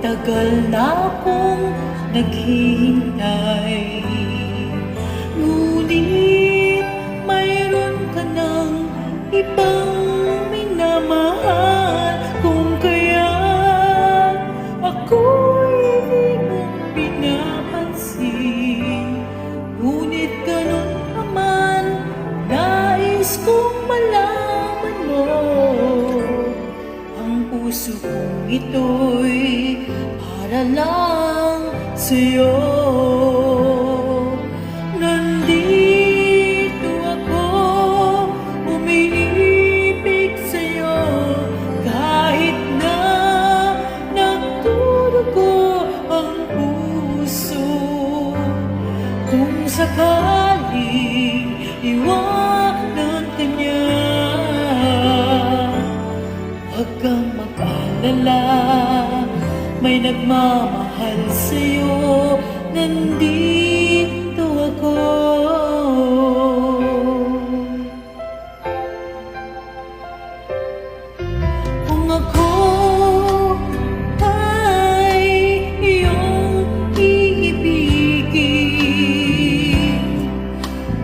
Tagal na akong naghihintay, ngunit mayroon ka ng ibang minamahal. Kung kaya ako'y di mo pinapansin, ngunit ganun naman nais kong malaman mo. Ang puso kong ito'y para lang sa'yo. Nandito ako, umiibig sa'yo, kahit na nagdudugo ang puso. Kung sakaling iwanan ka niya, huwag kang mag-alala, may nagmamahal sa'yo, nandito ako. Kung ako ay iyong iibigin,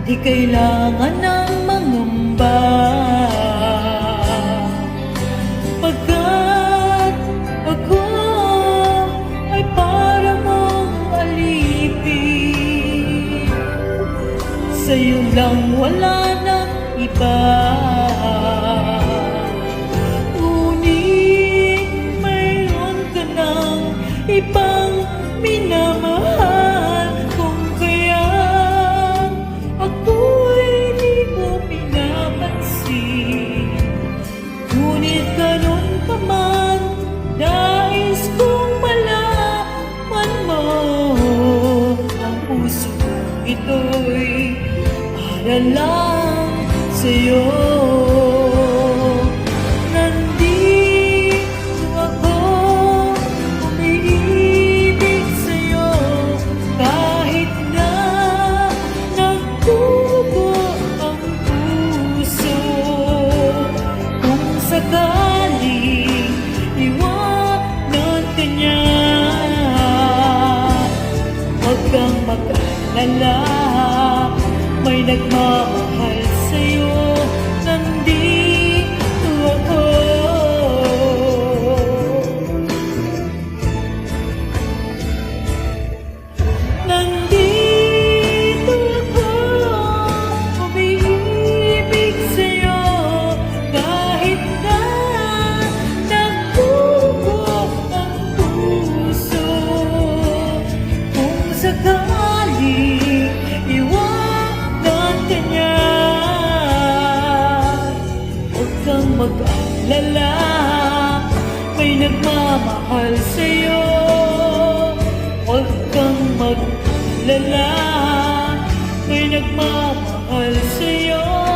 di kailangan ng mangamba, pagkat ako ay para mong alipin. Sa'yo lang, wala nang iba. Ngunit mayroon ka ng ibang minamahal. Kung kaya ako'y di mo pinapansin, ngunit ganun pa man nais kong malaman mo. Ang puso kong ito'y para lang sa'yo. Nandito ako, umiibig sa'yo, kahit na nagdudugo ang puso. Kung sakaling iwanan ka niya, huwag kang mag-alala, may nagmamahal sa'yo, nandito ako. Nandito ako, umiibig sa'yo, kahit na nagdudugo ang puso. Kung sakaling iwanan ka niya, huwag kang mag-alala, may nagmamahal sa'yo. Huwag kang mag-alala, may nagmamahal sa'yo.